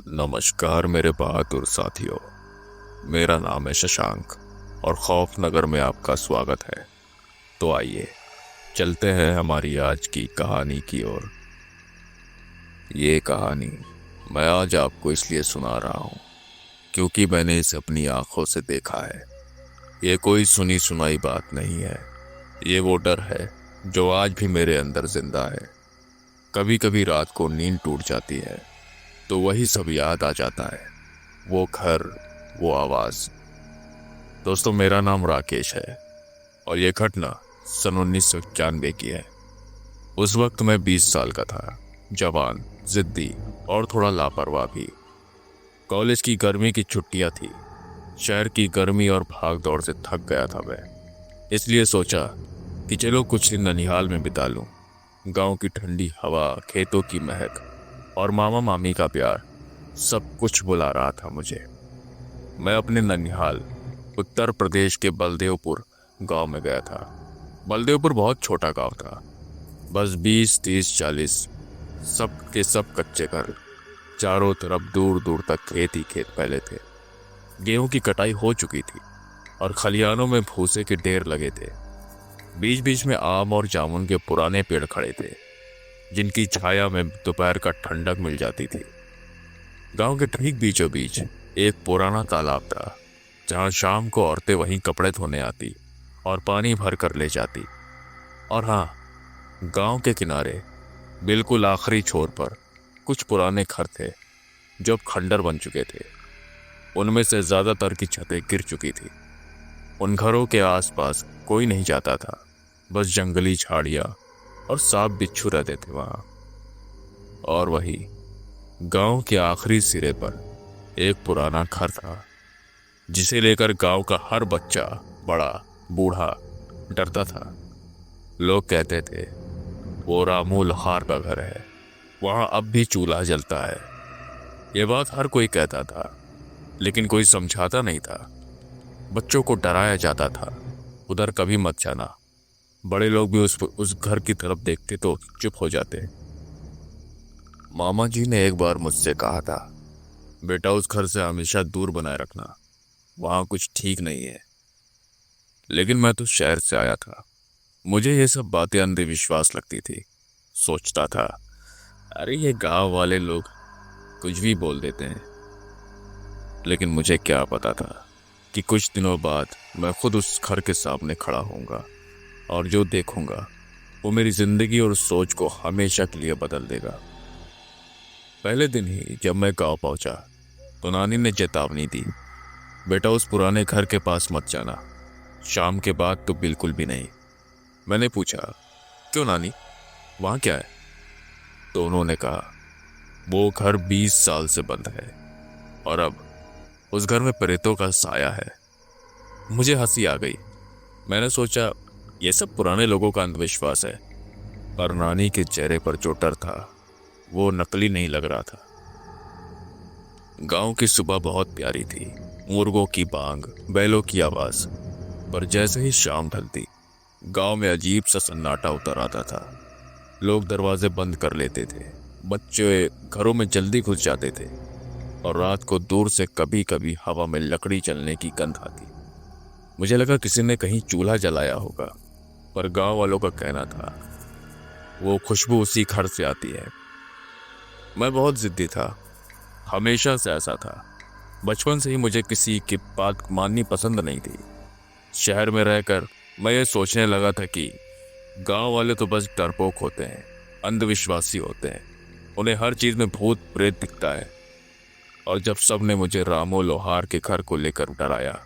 नमस्कार मेरे बहादुर साथियों। मेरा नाम है शशांक और खौफ नगर में आपका स्वागत है। तो आइए चलते हैं हमारी आज की कहानी की ओर। ये कहानी मैं आज आपको इसलिए सुना रहा हूँ क्योंकि मैंने इसे अपनी आंखों से देखा है। ये कोई सुनी सुनाई बात नहीं है। ये वो डर है जो आज भी मेरे अंदर जिंदा है। कभी कभी रात को नींद टूट जाती है तो वही सब याद आ जाता है, वो घर, वो आवाज। दोस्तों, मेरा नाम राकेश है और ये घटना सन 1991 की है। उस वक्त मैं 20 साल का था, जवान, जिद्दी और थोड़ा लापरवाह भी। कॉलेज की गर्मी की छुट्टियां थी। शहर की गर्मी और भाग दौड़ से थक गया था मैं, इसलिए सोचा कि चलो कुछ दिन ननिहाल में बिता लूं। गांव की ठंडी हवा, खेतों की महक और मामा मामी का प्यार, सब कुछ बुला रहा था मुझे। मैं अपने ननिहाल, उत्तर प्रदेश के बलदेवपुर गांव में गया था। बलदेवपुर बहुत छोटा गांव था, बस 20, 30, 40 सब के सब कच्चे घर। चारों तरफ दूर दूर तक खेत ही खेत फैले थे। गेहूं की कटाई हो चुकी थी और खलिहानों में भूसे के ढेर लगे थे। बीच बीच में आम और जामुन के पुराने पेड़ खड़े थे, जिनकी छाया में दोपहर का ठंडक मिल जाती थी। गांव के ठीक बीचों बीच एक पुराना तालाब था, जहां शाम को औरतें वहीं कपड़े धोने आती और पानी भर कर ले जाती। और हाँ, गांव के किनारे बिल्कुल आखिरी छोर पर कुछ पुराने घर थे जो अब खंडर बन चुके थे। उनमें से ज्यादातर की छतें गिर चुकी थी। उन घरों के आसपास कोई नहीं जाता था, बस जंगली झाड़ियां और सांप बिच्छू रहते थे वहां। और वही गांव के आखिरी सिरे पर एक पुराना घर था, जिसे लेकर गांव का हर बच्चा, बड़ा बूढ़ा डरता था। लोग कहते थे वो रामू लोहार का घर है, वहां अब भी चूल्हा जलता है। ये बात हर कोई कहता था, लेकिन कोई समझाता नहीं था। बच्चों को डराया जाता था, उधर कभी मत जाना। बड़े लोग भी उस घर की तरफ देखते तो चुप हो जाते। मामा जी ने एक बार मुझसे कहा था, बेटा उस घर से हमेशा दूर बनाए रखना, वहां कुछ ठीक नहीं है। लेकिन मैं तो शहर से आया था, मुझे ये सब बातें अंधविश्वास लगती थी। सोचता था, अरे ये गांव वाले लोग कुछ भी बोल देते हैं। लेकिन मुझे क्या पता था कि कुछ दिनों बाद मैं खुद उस घर के सामने खड़ा होऊंगा और जो देखूंगा वो मेरी जिंदगी और सोच को हमेशा के लिए बदल देगा। पहले दिन ही जब मैं गांव पहुंचा तो नानी ने चेतावनी दी, बेटा उस पुराने घर के पास मत जाना, शाम के बाद तो बिल्कुल भी नहीं। मैंने पूछा, क्यों नानी, वहां क्या है? तो उन्होंने कहा, वो घर 20 साल से बंद है और अब उस घर में प्रेतों का साया है। मुझे हंसी आ गई। मैंने सोचा ये सब पुराने लोगों का अंधविश्वास है, पर नानी के चेहरे पर जो डर था वो नकली नहीं लग रहा था। गांव की सुबह बहुत प्यारी थी, मुर्गों की बांग, बैलों की आवाज। पर जैसे ही शाम ढलती, गांव में अजीब सा सन्नाटा उतर आता था। लोग दरवाजे बंद कर लेते थे, बच्चे घरों में जल्दी घुस जाते थे और रात को दूर से कभी कभी हवा में लकड़ी जलने की गंध आती। मुझे लगा किसी ने कहीं चूल्हा जलाया होगा, पर गांव वालों का कहना था वो खुशबू उसी घर से आती है। मैं बहुत जिद्दी था, हमेशा से ऐसा था। बचपन से ही मुझे किसी की बात माननी पसंद नहीं थी। शहर में रहकर मैं ये सोचने लगा था कि गांव वाले तो बस डरपोक होते हैं, अंधविश्वासी होते हैं, उन्हें हर चीज में भूत प्रेत दिखता है। और जब सबने मुझे रामू लोहार के घर को लेकर डराया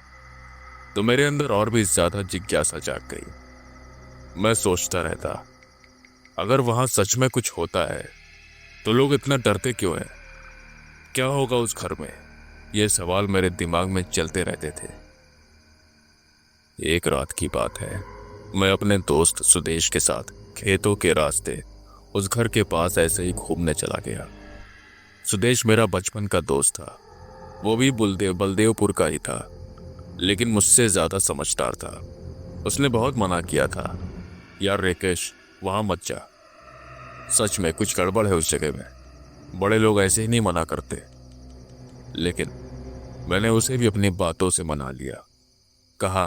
तो मेरे अंदर और भी ज्यादा जिज्ञासा जाग गई। मैं सोचता रहता, अगर वहां सच में कुछ होता है तो लोग इतना डरते क्यों हैं? क्या होगा उस घर में? ये सवाल मेरे दिमाग में चलते रहते थे। एक रात की बात है, मैं अपने दोस्त सुदेश के साथ खेतों के रास्ते उस घर के पास ऐसे ही घूमने चला गया। सुदेश मेरा बचपन का दोस्त था, वो भी बलदेवपुर का ही था, लेकिन मुझसे ज्यादा समझदार था। उसने बहुत मना किया था, यार राकेश वहां मत जा, सच में कुछ गड़बड़ है उस जगह में, बड़े लोग ऐसे ही नहीं मना करते। लेकिन मैंने उसे भी अपनी बातों से मना लिया। कहा,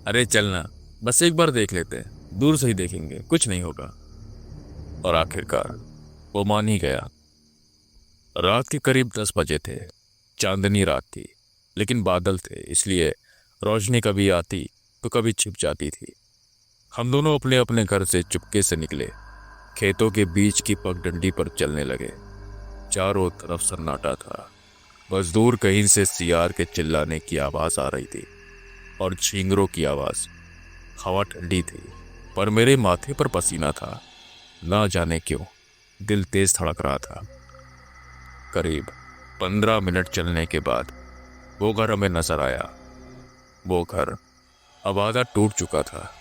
अरे चलना, बस एक बार देख लेते हैं, दूर से ही देखेंगे, कुछ नहीं होगा। और आखिरकार वो मान ही गया। रात के करीब 10 बजे थे। चांदनी रात थी, लेकिन बादल थे, इसलिए रोशनी कभी आती तो कभी छिप जाती थी। हम दोनों अपने अपने घर से चुपके से निकले, खेतों के बीच की पगडंडी पर चलने लगे। चारों तरफ सन्नाटा था, बस दूर कहीं से सियार के चिल्लाने की आवाज आ रही थी और झींगरों की आवाज। हवा ठंडी थी, पर मेरे माथे पर पसीना था। ना जाने क्यों दिल तेज धड़क रहा था। करीब 15 मिनट चलने के बाद वो घर हमें नजर आया। वो घर अब आधा टूट चुका था।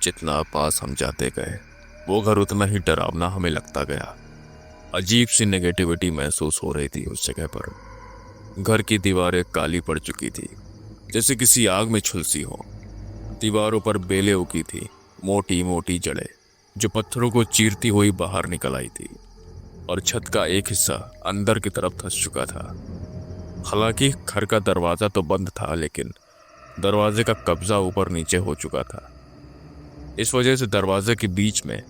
जितना पास हम जाते गए, वो घर उतना ही डरावना हमें लगता गया। अजीब सी नेगेटिविटी महसूस हो रही थी उस जगह पर। घर की दीवारें काली पड़ चुकी थी, जैसे किसी आग में झुलसी हो। दीवारों पर बेलें उगी थी, मोटी मोटी जड़ें जो पत्थरों को चीरती हुई बाहर निकल आई थी। और छत का एक हिस्सा अंदर की तरफ धंस चुका था। हालांकि घर का दरवाजा तो बंद था, लेकिन दरवाजे का कब्जा ऊपर नीचे हो चुका था। इस वजह से दरवाजे के बीच में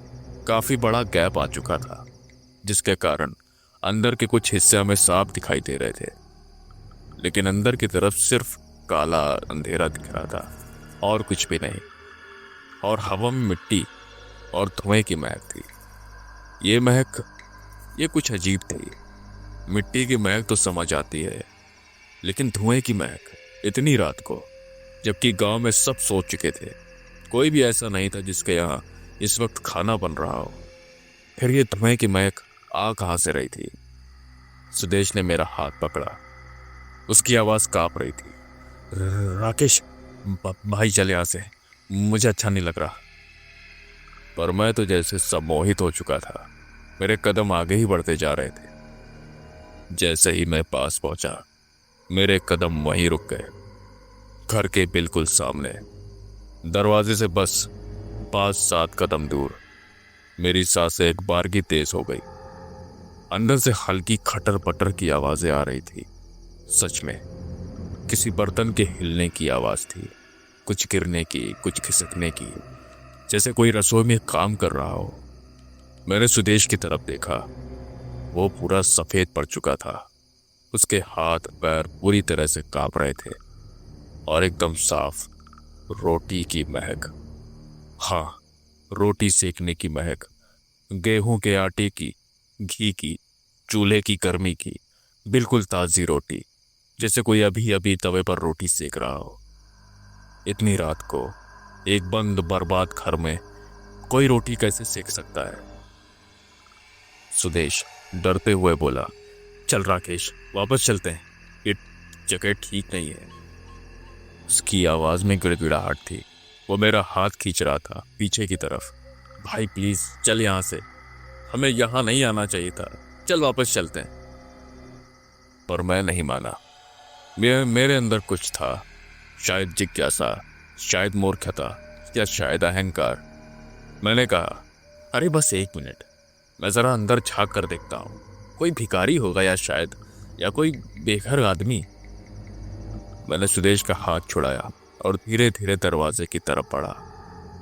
काफी बड़ा गैप आ चुका था, जिसके कारण अंदर के कुछ हिस्से हमें साफ दिखाई दे रहे थे, लेकिन अंदर की तरफ सिर्फ काला अंधेरा दिख रहा था और कुछ भी नहीं। और हवा में मिट्टी और धुएं की महक थी। ये कुछ अजीब थी। मिट्टी की महक तो समझ आती है, लेकिन धुएं की महक इतनी रात को, जबकि गांव में सब सो चुके थे। कोई भी ऐसा नहीं था जिसके यहाँ इस वक्त खाना बन रहा हो। फिर ये धुएं की महक आ कहां से रही थी? सुदेश ने मेरा हाथ पकड़ा। उसकी आवाज कांप रही थी। राकेश, भाई चल यहाँ से, मुझे अच्छा नहीं लग रहा। पर मैं तो जैसे सम्मोहित हो चुका था। मेरे कदम आगे ही बढ़ते जा रहे थे। जैसे ही मैं पास पहुंचा, मेरे कदम वहीं रुक गए। घर के बिल्कुल सामने, दरवाजे से बस 5-7 कदम दूर। मेरी सांसें एक बारगी तेज हो गई। अंदर से हल्की खटर पटर की आवाजें आ रही थी। सच में किसी बर्तन के हिलने की आवाज थी, कुछ गिरने की, कुछ खिसकने की, जैसे कोई रसोई में काम कर रहा हो। मैंने सुदेश की तरफ देखा। वो पूरा सफेद पड़ चुका था। उसके हाथ पैर पूरी तरह से कांप रहे थे और एकदम साफ रोटी की महक। हाँ, रोटी सेकने की महक। गेहूं के आटे की, घी की, चूल्हे की गर्मी की, बिल्कुल ताजी रोटी, जैसे कोई अभी अभी तवे पर रोटी सेक रहा हो। इतनी रात को एक बंद बर्बाद घर में कोई रोटी कैसे सेक सकता है? सुदेश डरते हुए बोला, चल राकेश, वापस चलते हैं, ये जगह ठीक नहीं है। उसकी आवाज में गिड़गिड़ाहट थी। वो मेरा हाथ खींच रहा था पीछे की तरफ। भाई प्लीज चल यहाँ से, हमें यहाँ नहीं आना चाहिए था, चल वापस चलते हैं। पर मैं नहीं माना। मेरे अंदर कुछ था, शायद जिज्ञासा, शायद मूर्खता, या शायद अहंकार। मैंने कहा, अरे बस 1 मिनट, मैं जरा अंदर झांक कर देखता हूँ, कोई भिखारी होगा या शायद, या कोई बेघर आदमी। मैंने सुदेश का हाथ छुड़ाया और धीरे धीरे दरवाजे की तरफ बढ़ा।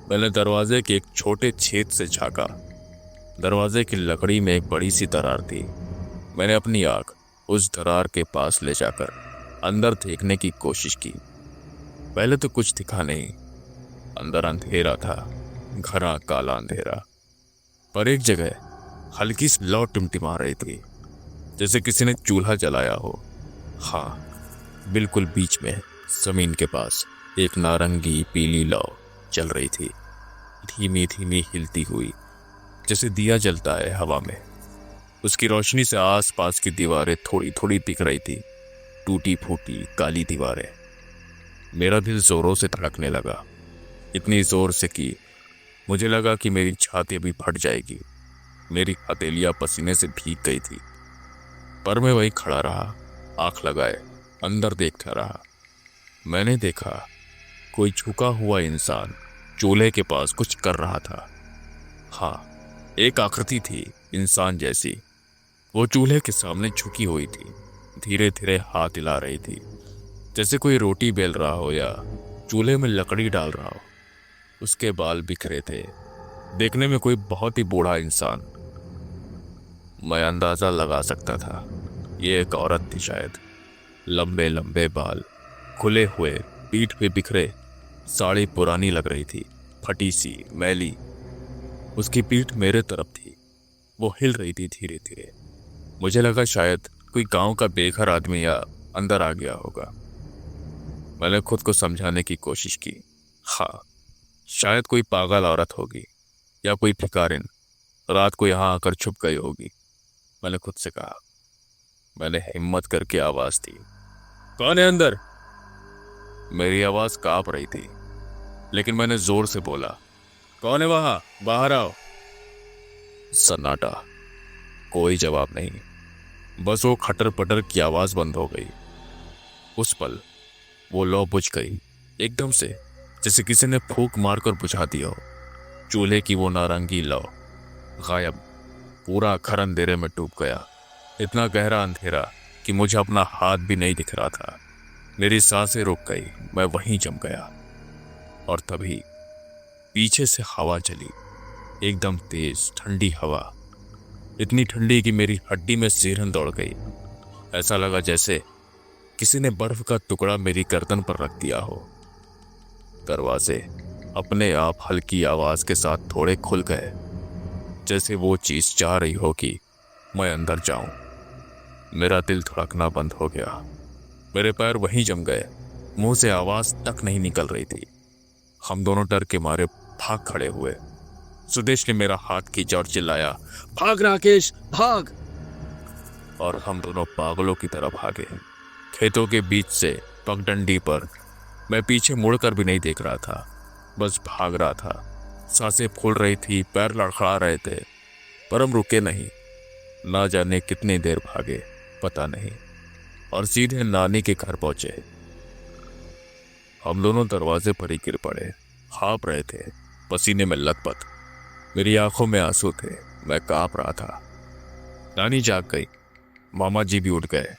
मैंने दरवाजे के एक छोटे छेद से झांका। दरवाजे की लकड़ी में एक बड़ी सी दरार थी। मैंने अपनी आंख उस दरार के पास ले जाकर अंदर देखने की कोशिश की। पहले तो कुछ दिखा नहीं। अंदर अंधेरा था, घना काला अंधेरा। पर एक जगह हल्की सी लौ टिमटिमा रही थी, जैसे किसी ने चूल्हा जलाया हो। हाँ, बिल्कुल बीच में जमीन के पास एक नारंगी पीली लौ चल रही थी, धीमी धीमी हिलती हुई, जैसे दिया जलता है हवा में। उसकी रोशनी से आसपास की दीवारें थोड़ी थोड़ी दिख रही थी, टूटी फूटी काली दीवारें। मेरा दिल जोरों से धड़कने लगा, इतनी जोर से कि मुझे लगा कि मेरी छाती अभी फट जाएगी। मेरी हथेलियां पसीने से भीग गई थी। पर मैं वहीं खड़ा रहा, आंख लगाए अंदर देखता रहा। मैंने देखा कोई झुका हुआ इंसान चूल्हे के पास कुछ कर रहा था। हाँ, एक आकृति थी इंसान जैसी, वो चूल्हे के सामने झुकी हुई थी। धीरे धीरे हाथ हिला रही थी, जैसे कोई रोटी बेल रहा हो या चूल्हे में लकड़ी डाल रहा हो। उसके बाल बिखरे थे, देखने में कोई बहुत ही बूढ़ा इंसान। मैं अंदाजा लगा सकता था ये एक औरत थी शायद। लंबे लंबे बाल, खुले हुए, पीठ पे बिखरे, साड़ी पुरानी लग रही थी, फटी सी, मैली। उसकी पीठ मेरे तरफ थी, वो हिल रही थी धीरे धीरे। मुझे लगा शायद कोई गांव का बेघर आदमी या अंदर आ गया होगा। मैंने खुद को समझाने की कोशिश की। हाँ, शायद कोई पागल औरत होगी या कोई भिखारिन रात को यहां आकर छुप गई होगी, मैंने खुद से कहा। मैंने हिम्मत करके आवाज दी, कौन है अंदर? मेरी आवाज कांप रही थी, लेकिन मैंने जोर से बोला, कौन है वहां, बाहर आओ। सन्नाटा, कोई जवाब नहीं, बस वो खटर पटर की आवाज बंद हो गई। उस पल वो लौ बुझ गई, एकदम से, जैसे किसी ने फूंक मारकर बुझा दिया हो। चूल्हे की वो नारंगी लौ गायब। पूरा घर अंधेरे में डूब गया, इतना गहरा अंधेरा कि मुझे अपना हाथ भी नहीं दिख रहा था। मेरी सांसें रुक गई, मैं वहीं जम गया। और तभी पीछे से हवा चली, एकदम तेज ठंडी हवा, इतनी ठंडी कि मेरी हड्डी में सिरहन दौड़ गई। ऐसा लगा जैसे किसी ने बर्फ का टुकड़ा मेरी गर्दन पर रख दिया हो। दरवाजे अपने आप हल्की आवाज के साथ थोड़े खुल गए, जैसे वो चीज चाह रही हो कि मैं अंदर जाऊं। मेरा दिल धड़कना बंद हो गया, मेरे पैर वहीं जम गए, मुंह से आवाज तक नहीं निकल रही थी। हम दोनों डर के मारे भाग खड़े हुए। सुदेश ने मेरा हाथ खींचा और चिल्लाया, भाग राकेश, भाग! और हम दोनों पागलों की तरह भागे, खेतों के बीच से पगडंडी पर। मैं पीछे मुड़कर भी नहीं देख रहा था, बस भाग रहा था। सांसें फूल रही थी, पैर लड़खड़ा रहे थे, पर हम रुके नहीं। ना जाने कितनी देर भागे, पता नहीं, और सीधे नानी के घर पहुंचे। हम दोनों दरवाजे पर ही गिर पड़े, हाँप रहे थे, पसीने में लथपथ। मेरी आंखों में आंसू थे, मैं कांप रहा था। नानी जाग गई, मामा जी भी उठ गए,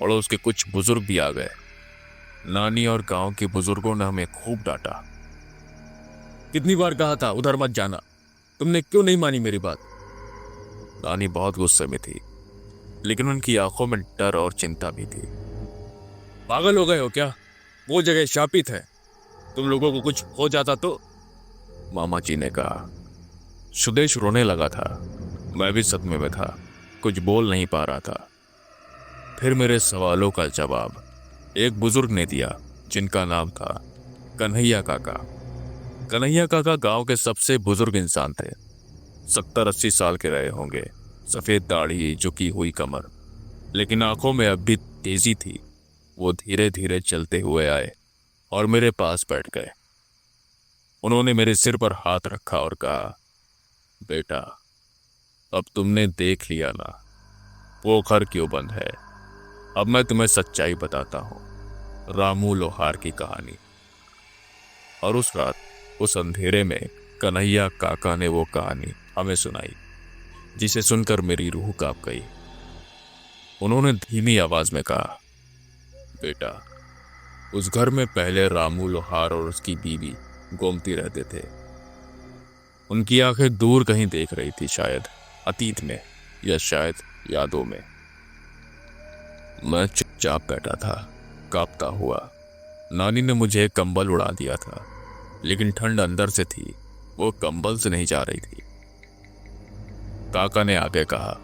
पड़ोस के कुछ बुजुर्ग भी आ गए। नानी और गांव के बुजुर्गों ने हमें खूब डांटा। कितनी बार कहा था उधर मत जाना, तुमने क्यों नहीं मानी मेरी बात? नानी बहुत गुस्से में थी, लेकिन उनकी आंखों में डर और चिंता भी थी। पागल हो गए हो क्या? वो जगह शापित है, तुम लोगों को कुछ हो जाता तो? मामा जी ने कहा। सुदेश रोने लगा था, मैं भी सदमे में था, कुछ बोल नहीं पा रहा था। फिर मेरे सवालों का जवाब एक बुजुर्ग ने दिया, जिनका नाम था कन्हैया काका। कन्हैया काका गांव के सबसे बुजुर्ग इंसान थे। 70-80 साल के रहे होंगे, सफेद दाढ़ी, झुकी हुई कमर, लेकिन आंखों में अब भी तेजी थी। वो धीरे धीरे चलते हुए आए और मेरे पास बैठ गए। उन्होंने मेरे सिर पर हाथ रखा और कहा, बेटा, अब तुमने देख लिया ना, वो घर क्यों बंद है। अब मैं तुम्हें सच्चाई बताता हूं, रामू लोहार की कहानी। और उस रात, उस अंधेरे में कन्हैया काका ने वो कहानी हमें सुनाई, जिसे सुनकर मेरी रूह कांप गई। उन्होंने धीमी आवाज में कहा, बेटा, उस घर में पहले रामू लोहार और उसकी बीवी गोमती रहते थे। उनकी आंखें दूर कहीं देख रही थी, शायद अतीत में या शायद यादों में। मैं चुपचाप बैठा था, कांपता हुआ। नानी ने मुझे कंबल उड़ा दिया था, लेकिन ठंड अंदर से थी, वो कंबल से नहीं जा रही थी। काका ने आगे कहा,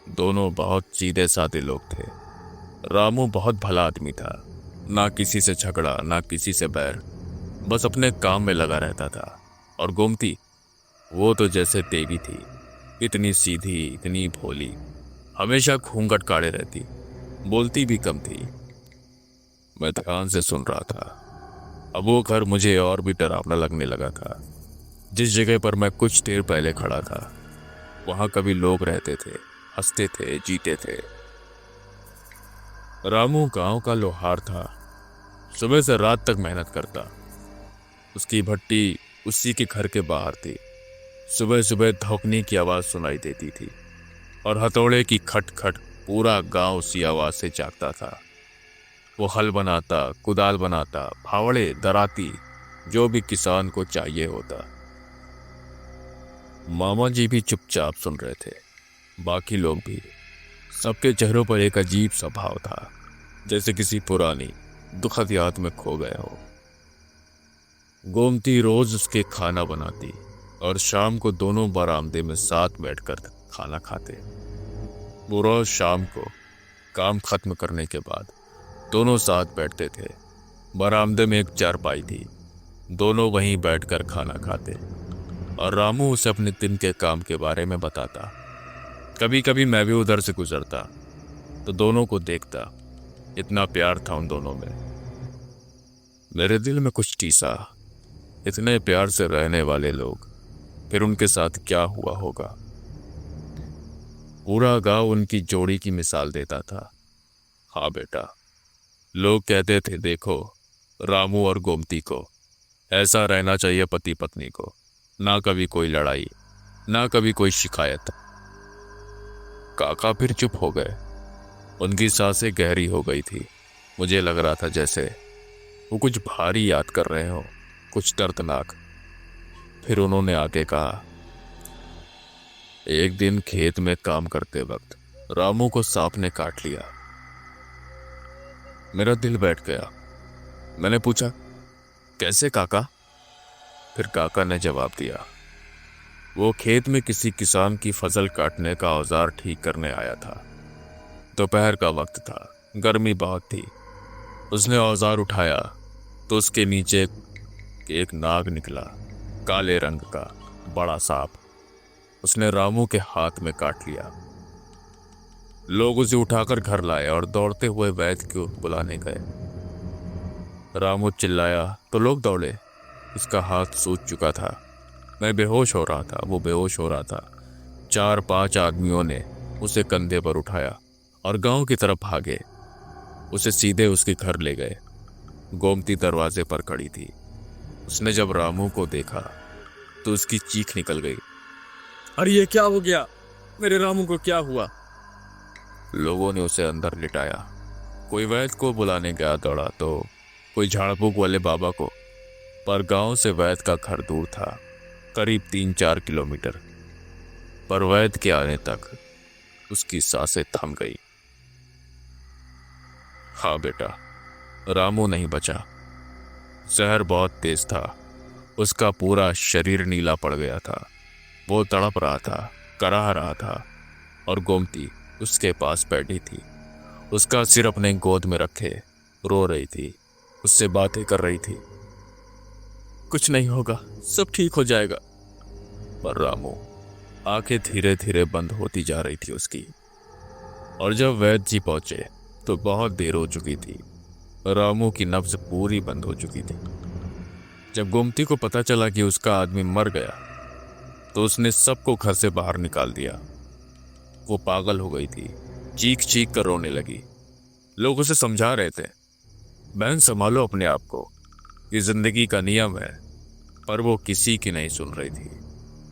दोनों बहुत सीधे साधे लोग थे। रामू बहुत भला आदमी था, ना किसी से झगड़ा, ना किसी से बैर, बस अपने काम में लगा रहता था। और गोमती, वो तो जैसे देवी थी, इतनी सीधी, इतनी भोली, हमेशा घूंघट काढ़े रहती, बोलती भी कम थी। मैं ध्यान से सुन रहा था। अब वो घर मुझे और भी डरावना लगने लगा था। जिस जगह पर मैं कुछ देर पहले खड़ा था, वहां कभी लोग रहते थे, हंसते थे, जीते थे। रामू गांव का लोहार था, सुबह से रात तक मेहनत करता। उसकी भट्टी उसी के घर के बाहर थी। सुबह सुबह धौंकने की आवाज सुनाई देती थी और हथौड़े की खट खट पूरा गांव उसी आवाज से जागता था। वो हल बनाता, कुदाल बनाता, फावड़े, दराती, जो भी किसान को चाहिए होता। मामा जी भी चुपचाप सुन रहे थे, बाकी लोग भी। सबके चेहरों पर एक अजीब सा भाव था, जैसे किसी पुरानी दुखद याद में खो गए हो। गोमती रोज उसके खाना बनाती और शाम को दोनों बरामदे में साथ बैठकर खाना खाते। वो रोज शाम को काम खत्म करने के बाद दोनों साथ बैठते थे। बरामदे में एक चारपाई थी, दोनों वहीं बैठकर खाना खाते और रामू उसे अपने दिन के काम के बारे में बताता। कभी कभी मैं भी उधर से गुजरता तो दोनों को देखता। इतना प्यार था उन दोनों में। मेरे दिल में कुछ टीसा, इतने प्यार से रहने वाले लोग, फिर उनके साथ क्या हुआ होगा। पूरा गांव उनकी जोड़ी की मिसाल देता था। हाँ बेटा, लोग कहते थे देखो रामू और गोमती को, ऐसा रहना चाहिए पति पत्नी को, ना कभी कोई लड़ाई, ना कभी कोई शिकायत। काका फिर चुप हो गए। उनकी सांसें गहरी हो गई थी। मुझे लग रहा था जैसे वो कुछ भारी याद कर रहे हो, कुछ दर्दनाक। फिर उन्होंने आगे कहा, एक दिन खेत में काम करते वक्त रामू को सांप ने काट लिया। मेरा दिल बैठ गया। मैंने पूछा, कैसे काका? फिर काका ने जवाब दिया, वो खेत में किसी किसान की फसल काटने का औजार ठीक करने आया था। दोपहर का वक्त था, गर्मी बहुत थी। उसने औजार उठाया तो उसके नीचे एक नाग निकला, काले रंग का बड़ा सांप। उसने रामू के हाथ में काट लिया। लोग उसे उठाकर घर लाए और दौड़ते हुए वैद्य को बुलाने गए। रामू चिल्लाया तो लोग दौड़े। उसका हाथ सूज चुका था। मैं बेहोश हो रहा था, वो बेहोश हो रहा था। 4-5 आदमियों ने उसे कंधे पर उठाया और गांव की तरफ भागे। उसे सीधे उसके घर ले गए। गोमती दरवाजे पर खड़ी थी। उसने जब रामू को देखा तो उसकी चीख निकल गई, अरे ये क्या हो गया? मेरे रामू को क्या हुआ? लोगों ने उसे अंदर लिटाया। कोई वैद्य को बुलाने गया दौड़ा तो कोई झाड़ फूक वाले बाबा को। पर गांव से वैद्य का घर दूर था, करीब 3-4 किलोमीटर। पर वैद्य के आने तक उसकी सांसें थम गई। हाँ बेटा, रामू नहीं बचा। जहर बहुत तेज था। उसका पूरा शरीर नीला पड़ गया था। वो तड़प रहा था, कराह रहा था और गोमती उसके पास बैठी थी। उसका सिर अपने गोद में रखे रो रही थी, उससे बातें कर रही थी। कुछ नहीं होगा, सब ठीक हो जाएगा। पर रामू, आंखें धीरे धीरे बंद होती जा रही थी उसकी। और जब वैद्य जी पहुंचे तो बहुत देर हो चुकी थी। रामू की नब्ज पूरी बंद हो चुकी थी। जब गोमती को पता चला कि उसका आदमी मर गया तो उसने सबको घर से बाहर निकाल दिया। वो पागल हो गई थी, चीख चीख कर रोने लगी। लोग उसे समझा रहे थे, बहन संभालो अपने आप को, ये जिंदगी का नियम है। पर वो किसी की नहीं सुन रही थी।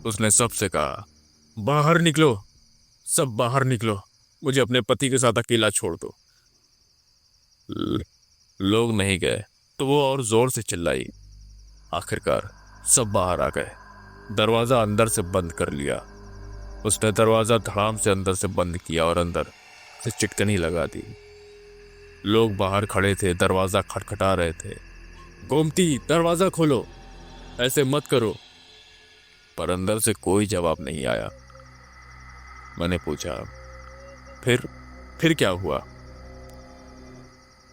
उसने सबसे कहा, बाहर निकलो, सब बाहर निकलो, मुझे अपने पति के साथ अकेला छोड़ दो। लोग नहीं गए तो वो और जोर से चिल्लाई। आखिरकार सब बाहर आ गए। दरवाजा अंदर से बंद कर लिया। उसने दरवाजा धड़ाम से अंदर से बंद किया और अंदर से चिटकनी लगा दी। लोग बाहर खड़े थे, दरवाजा खटखटा रहे थे। गोमती, दरवाजा खोलो, ऐसे मत करो। पर अंदर से कोई जवाब नहीं आया। मैंने पूछा, फिर क्या हुआ?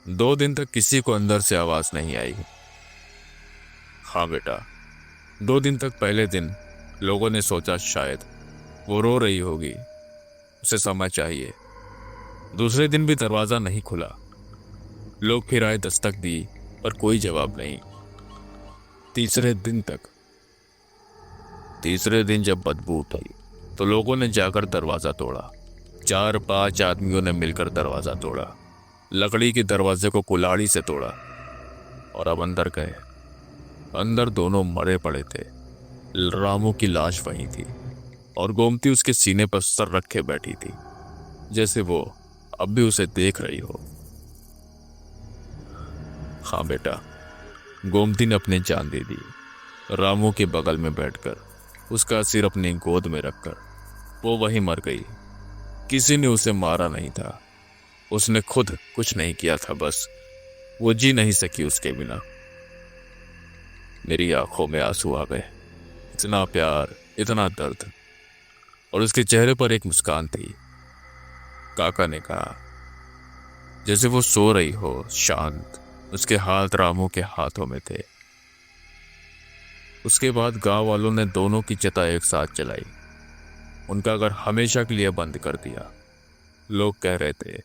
2 दिन तक किसी को अंदर से आवाज नहीं आई। हाँ बेटा, 2 दिन तक। पहले दिन लोगों ने सोचा शायद वो रो रही होगी, उसे समय चाहिए। दूसरे दिन भी दरवाजा नहीं खुला। लोग फिर आए, दस्तक दी, पर कोई जवाब नहीं। तीसरे दिन जब बदबू उठी तो लोगों ने जाकर दरवाजा तोड़ा। 4-5 आदमियों ने मिलकर दरवाजा तोड़ा। लकड़ी के दरवाजे को कुल्हाड़ी से तोड़ा और अब अंदर गए। अंदर दोनों मरे पड़े थे। रामू की लाश वहीं थी और गोमती उसके सीने पर सर रखे बैठी थी, जैसे वो अब भी उसे देख रही हो? हाँ बेटा, गोमती ने अपनी जान दे दी। रामू के बगल में बैठकर, उसका सिर अपनी गोद में रखकर वो वहीं मर गई। किसी ने उसे मारा नहीं था, उसने खुद कुछ नहीं किया था, बस वो जी नहीं सकी उसके बिना। मेरी आंखों में आंसू आ गए। इतना प्यार, इतना दर्द, और उसके चेहरे पर एक मुस्कान थी। काका ने कहा, जैसे वो सो रही हो शांत। उसके हाथ रामू के हाथों में थे। उसके बाद गांव वालों ने दोनों की चिता एक साथ जलाई। उनका घर हमेशा के लिए बंद कर दिया। लोग कह रहे थे,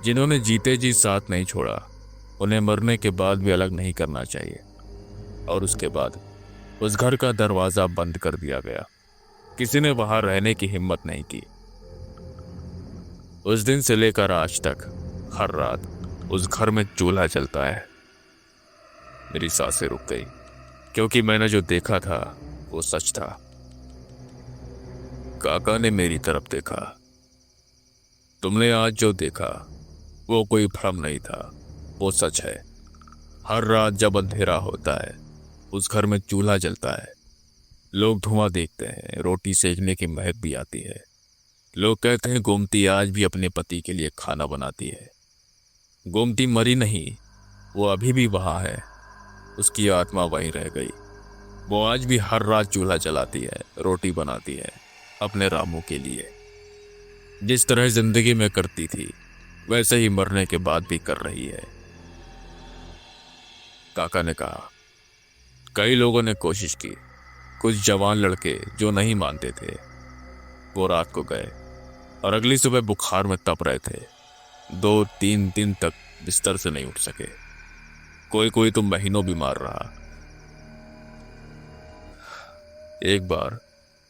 जिन्होंने जीते जी साथ नहीं छोड़ा, उन्हें मरने के बाद भी अलग नहीं करना चाहिए। और उसके बाद उस घर का दरवाजा बंद कर दिया गया। किसी ने वहां रहने की हिम्मत नहीं की। उस दिन से लेकर आज तक हर रात उस घर में चूल्हा जलता है। मेरी सांसें रुक गई, क्योंकि मैंने जो देखा था वो सच था। काका ने मेरी तरफ देखा। तुमने आज जो देखा वो कोई भ्रम नहीं था, वो सच है। हर रात जब अंधेरा होता है, उस घर में चूल्हा जलता है। लोग धुआं देखते हैं, रोटी सेकने की महक भी आती है। लोग कहते हैं गोमती आज भी अपने पति के लिए खाना बनाती है। गोमती मरी नहीं, वो अभी भी वहां है। उसकी आत्मा वहीं रह गई। वो आज भी हर रात चूल्हा जलाती है, रोटी बनाती है अपने रामू के लिए। जिस तरह जिंदगी में करती थी, वैसे ही मरने के बाद भी कर रही है। काका ने कहा, कई लोगों ने कोशिश की। कुछ जवान लड़के जो नहीं मानते थे, वो रात को गए और अगली सुबह बुखार में तप रहे थे। 2-3 दिन तक बिस्तर से नहीं उठ सके। कोई तो महीनों बीमार रहा। एक बार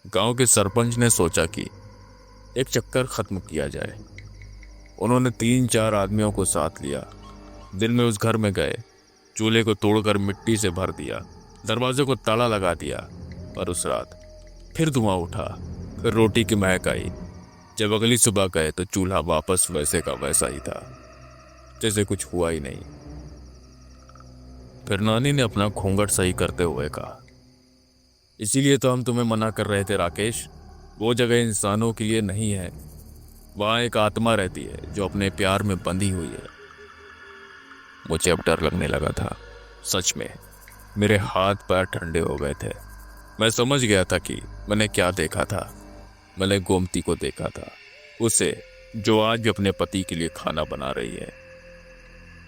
गांव के सरपंच ने सोचा कि एक चक्कर खत्म किया जाए। उन्होंने 3-4 आदमियों को साथ लिया। दिन में उस घर में गए, चूल्हे को तोड़कर मिट्टी से भर दिया, दरवाजे को ताला लगा दिया। पर उस रात फिर धुआं उठा, फिर रोटी की महक आई। जब अगली सुबह गए तो चूल्हा वापस वैसे का वैसा ही था, जैसे कुछ हुआ ही नहीं। फिर नानी ने अपना घूंघट सही करते हुए कहा, इसीलिए तो हम तुम्हें मना कर रहे थे राकेश। वो जगह इंसानों के लिए नहीं है। वहां एक आत्मा रहती है जो अपने प्यार में बंधी हुई है। मुझे अब डर लगने लगा था। सच में मेरे हाथ पैर ठंडे हो गए थे। मैं समझ गया था कि मैंने क्या देखा था। मैंने गोमती को देखा था, उसे जो आज भी अपने पति के लिए खाना बना रही है।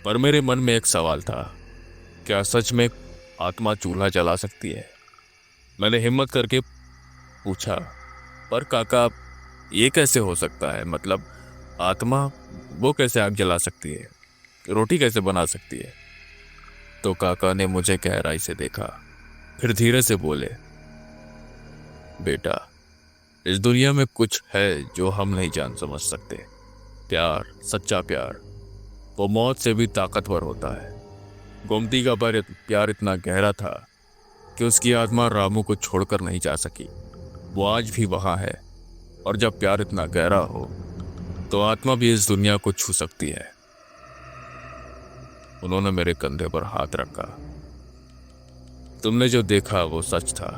पर मेरे मन में एक सवाल था, क्या सच में आत्मा चूल्हा जला सकती है? मैंने हिम्मत करके पूछा, पर काका ये कैसे हो सकता है? मतलब आत्मा वो कैसे आग जला सकती है, रोटी कैसे बना सकती है? तो काका ने मुझे गहराई से देखा, फिर धीरे से बोले, बेटा, इस दुनिया में कुछ है जो हम नहीं जान समझ सकते। प्यार, सच्चा प्यार, वो मौत से भी ताकतवर होता है। गोमती का प्यार इतना गहरा था कि उसकी आत्मा रामू को छोड़कर नहीं जा सकी। वो आज भी वहां है। और जब प्यार इतना गहरा हो तो आत्मा भी इस दुनिया को छू सकती है। उन्होंने मेरे कंधे पर हाथ रखा। तुमने जो देखा वो सच था,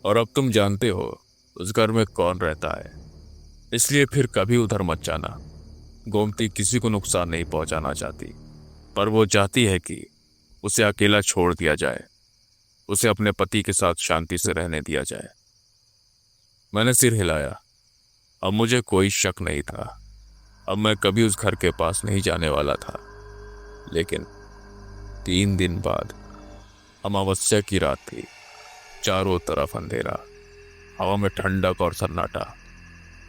और अब तुम जानते हो उस घर में कौन रहता है। इसलिए फिर कभी उधर मत जाना। गोमती किसी को नुकसान नहीं पहुंचाना चाहती, पर वो चाहती है कि उसे अकेला छोड़ दिया जाए, उसे अपने पति के साथ शांति से रहने दिया जाए। मैंने सिर हिलाया। अब मुझे कोई शक नहीं था। अब मैं कभी उस घर के पास नहीं जाने वाला था। लेकिन 3 दिन बाद अमावस्या की रात थी। चारों तरफ अंधेरा, हवा में ठंडक और सन्नाटा।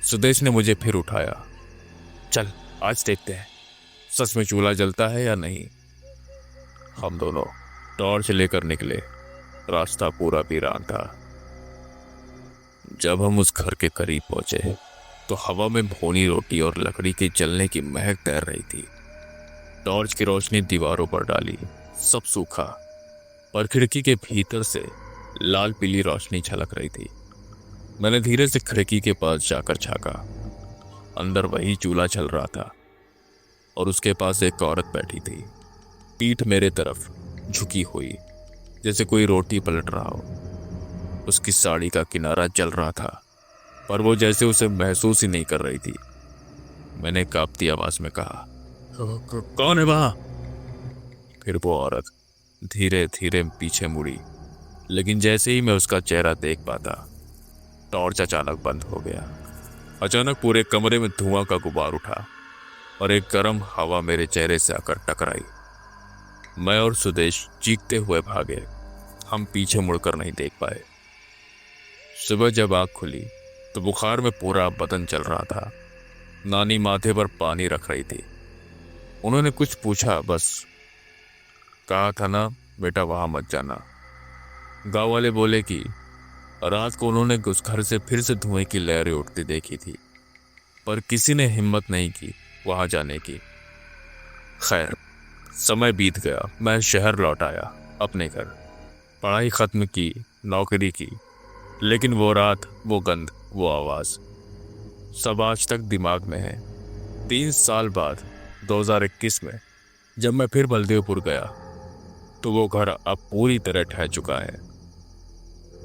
सुदेश ने मुझे फिर उठाया। चल आज देखते हैं सच में चूल्हा जलता है या नहीं। हम दोनों टॉर्च लेकर निकले। रास्ता पूरा वीरान था। जब हम उस घर के करीब पहुंचे तो हवा में भुनी रोटी और लकड़ी के जलने की महक तैर रही थी। टॉर्च की रोशनी दीवारों पर डाली, सब सूखा, पर खिड़की के भीतर से लाल पीली रोशनी झलक रही थी। मैंने धीरे से खिड़की के पास जाकर झांका। अंदर वही चूल्हा चल रहा था और उसके पास एक औरत बैठी थी, पीठ मेरे तरफ झुकी हुई, जैसे कोई रोटी पलट रहा हो। उसकी साड़ी का किनारा जल रहा था, पर वो जैसे उसे महसूस ही नहीं कर रही थी। मैंने कांपती आवाज में कहा, कौन है वहां? फिर वो औरत धीरे धीरे पीछे मुड़ी, लेकिन जैसे ही मैं उसका चेहरा देख पाता, टॉर्च अचानक बंद हो गया। अचानक पूरे कमरे में धुआं का गुबार उठा और एक गर्म हवा मेरे चेहरे से आकर टकराई। मैं और सुदेश चीखते हुए भागे। हम पीछे मुड़कर नहीं देख पाए। सुबह जब आँख खुली तो बुखार में पूरा बदन चल रहा था। नानी माथे पर पानी रख रही थी। उन्होंने कुछ पूछा, बस कहा था ना बेटा वहां मत जाना। गांव वाले बोले कि रात को उन्होंने उस घर से फिर से धुएं की लहरें उठती देखी थी, पर किसी ने हिम्मत नहीं की वहां जाने की। खैर, समय बीत गया। मैं शहर लौट आया, अपने घर। पढ़ाई खत्म की, नौकरी की, लेकिन वो रात, वो गंध, वो आवाज सब आज तक दिमाग में है। 3 साल बाद 2021 में जब मैं फिर बलदेवपुर गया तो वो घर अब पूरी तरह ढह चुका है।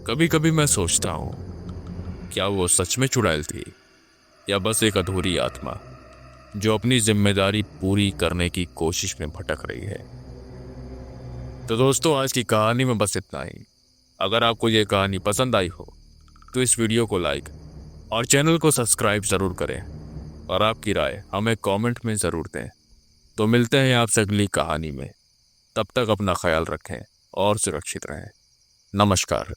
कभी कभी मैं सोचता हूँ, क्या वो सच में चुड़ैल थी या बस एक अधूरी आत्मा जो अपनी जिम्मेदारी पूरी करने की कोशिश में भटक रही है। तो दोस्तों, आज की कहानी में बस इतना ही। अगर आपको ये कहानी पसंद आई हो तो इस वीडियो को लाइक और चैनल को सब्सक्राइब ज़रूर करें और आपकी राय हमें कमेंट में ज़रूर दें। तो मिलते हैं आपसे अगली कहानी में। तब तक अपना ख्याल रखें और सुरक्षित रहें। नमस्कार।